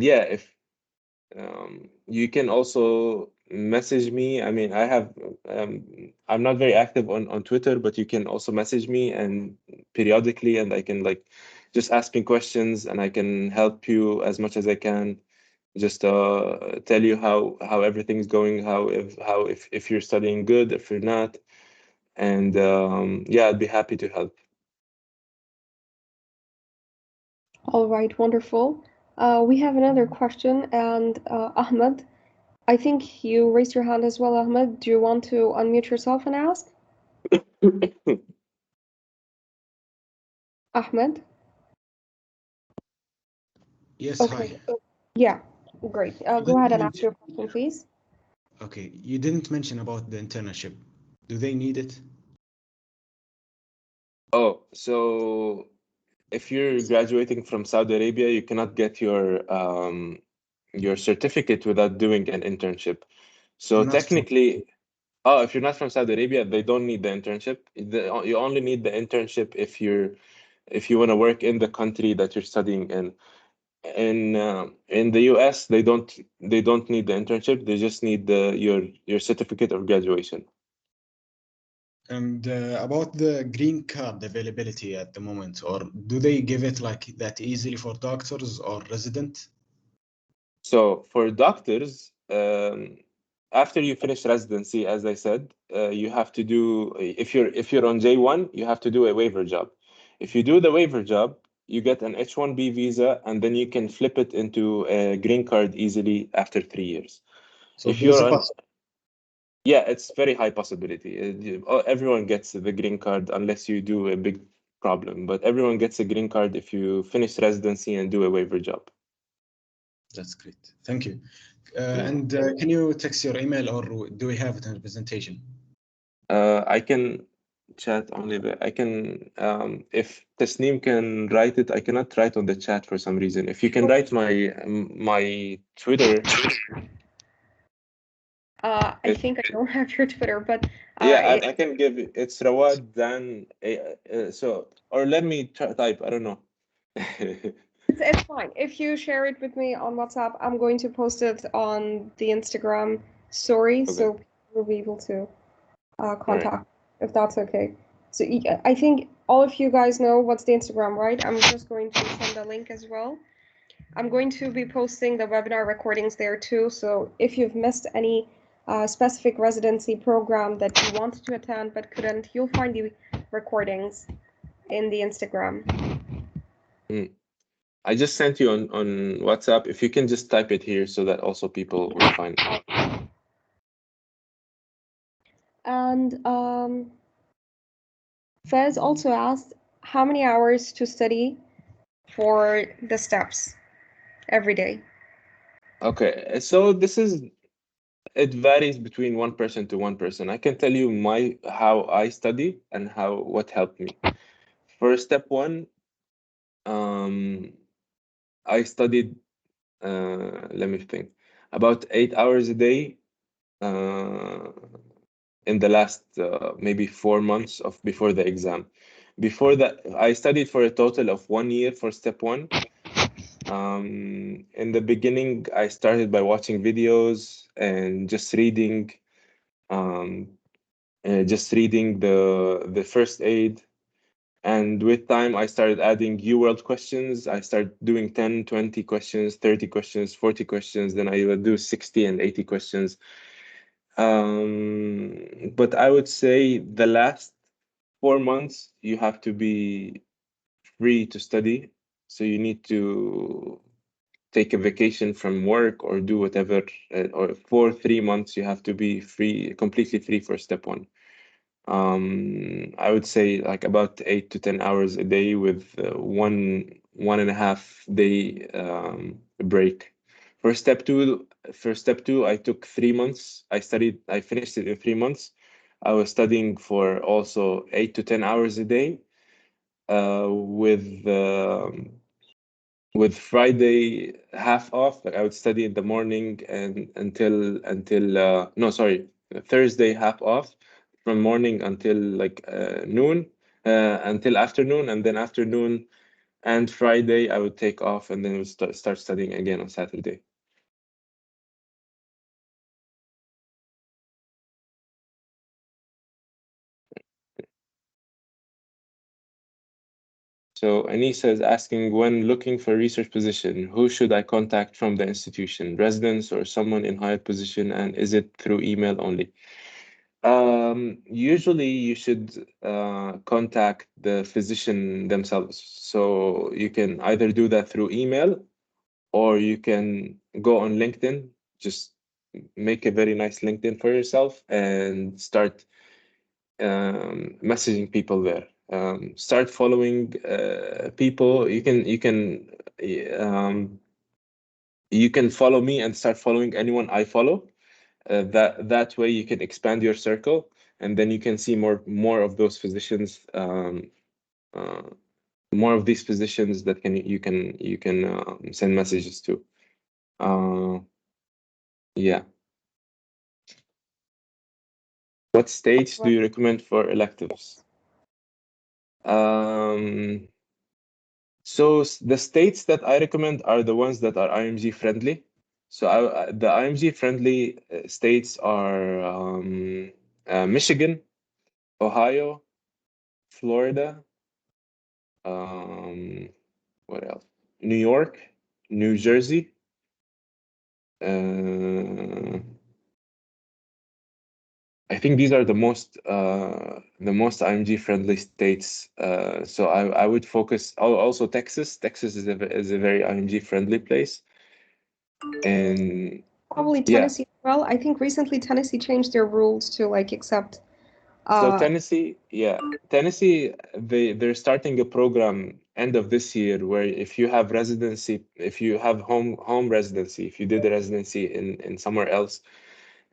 yeah, if you can also message me. I mean, I'm not very active on Twitter, but you can also message me and periodically, and I can like just ask me questions, and I can help you as much as I can. Just tell you how everything's going, if you're studying good, if you're not, and yeah, I'd be happy to help. All right, wonderful. We have another question, and Ahmed, I think you raised your hand as well, Ahmed. Do you want to unmute yourself and ask? Ahmed? Yes, Okay. hi. Yeah, great. Go didn't ahead and ask mention- your question, please. Okay, you didn't mention about the internship. Do they need it? Oh, so if you're graduating from Saudi Arabia, you cannot get your certificate without doing an internship. So I'm not from- technically, if you're not from Saudi Arabia, they don't need the internship. You only need the internship if you want to work in the country that you're studying in. In the US, they don't need the internship. They just need your certificate of graduation. And about the green card availability at the moment, or do they give it like that easily for doctors or resident? So for doctors, after you finish residency, as I said, you have to do, if you're on J1, you have to do a waiver job. If you do the waiver job, you get an H-1B visa, and then you can flip it into a green card easily after 3 years. So If there's you're a on, yeah, it's very high possibility. Everyone gets the green card unless you do a big problem, but everyone gets a green card if you finish residency and do a waiver job. That's great. Thank you. And can you text your email, or do we have it in the presentation? I can chat only I can if Tasneem can write it. I cannot write on the chat for some reason. If you can write my Twitter. I think I don't have your Twitter, but Yeah, I can give it's Rawad Dan. So, or let me type. I don't know. it's fine. If you share it with me on WhatsApp, I'm going to post it on the Instagram story, Okay. so we'll be able to contact if that's okay. So I think all of you guys know what's the Instagram, right? I'm just going to send a link as well. I'm going to be posting the webinar recordings there too. So if you've missed any specific residency program that you wanted to attend but couldn't, you'll find the recordings in the Instagram. I just sent you on WhatsApp. If you can just type it here so that also people will find it. And Fez also asked how many hours to study for the steps every day. Okay, so it varies between one person to one person. I can tell you how I study and what helped me. For step one, I studied let me think, about 8 hours a day in the last maybe 4 months before the exam. Before that, I studied for a total of 1 year for step one. In the beginning, I started by watching videos and just reading the first aid. And with time, I started adding UWorld questions. I started doing 10, 20 questions, 30 questions, 40 questions. Then I would do 60 and 80 questions. But I would say the last 4 months, you have to be free to study. So you need to take a vacation from work or do whatever. Or for 3 months, you have to be free, completely free for step one. I would say like about 8 to 10 hours a day with 1.5 day break. For step two, for step 2, I took 3 months. I finished it in 3 months. I was studying for also 8 to 10 hours a day, with Friday half off. Like I would study in the morning and Thursday half off from morning until like noon, until afternoon, and then afternoon and Friday I would take off, and then would start studying again on Saturday. So Anissa is asking, when looking for a research position, who should I contact from the institution, residents or someone in higher position, and is it through email only? Usually you should contact the physician themselves. So you can either do that through email, or you can go on LinkedIn, just make a very nice LinkedIn for yourself and start messaging people there. Start following people. You can follow me and start following anyone I follow. That way you can expand your circle, and then you can see more of those physicians, more of these physicians that you can send messages to. Yeah. What states do you recommend for electives? So the states that I recommend are the ones that are IMG friendly. So the IMG friendly states are Michigan, Ohio, Florida, what else? New York, New Jersey. I think these are the most IMG friendly states. So I would focus. Also Texas. Texas is a very IMG friendly place. And probably Tennessee as well. I think recently Tennessee changed their rules to like accept. So Tennessee, they're starting a program end of this year where if you have residency, if you have home residency, if you did a residency in somewhere else,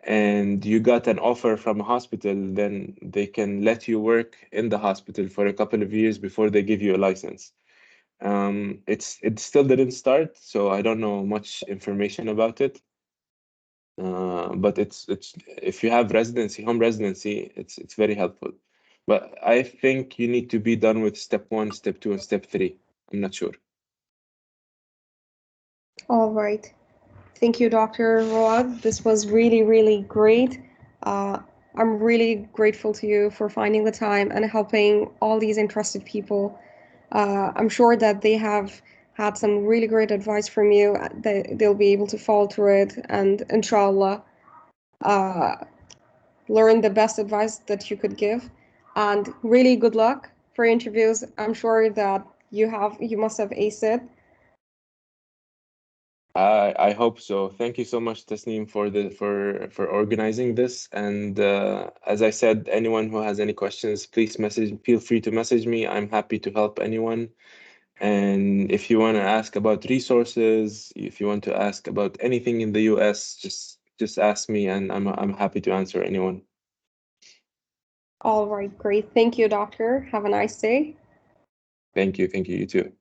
and you got an offer from a hospital, then they can let you work in the hospital for a couple of years before they give you a license. It still didn't start, so I don't know much information about it. But it's if you have home residency, it's very helpful. But I think you need to be done with step 1, step 2, and step 3. I'm not sure. All right. Thank you, Dr. Rawad. This was really, really great. I'm really grateful to you for finding the time and helping all these interested people. I'm sure that they have had some really great advice from you. They'll be able to follow through it and inshallah learn the best advice that you could give. And really good luck for interviews. I'm sure that you must have aced it. I hope so. Thank you so much, Tasneem, for organizing this. And as I said, anyone who has any questions, please feel free to message me. I'm happy to help anyone. And if you want to ask about resources, if you want to ask about anything in the US, just ask me, and I'm happy to answer anyone. All right, great. Thank you, doctor. Have a nice day. Thank you. You too.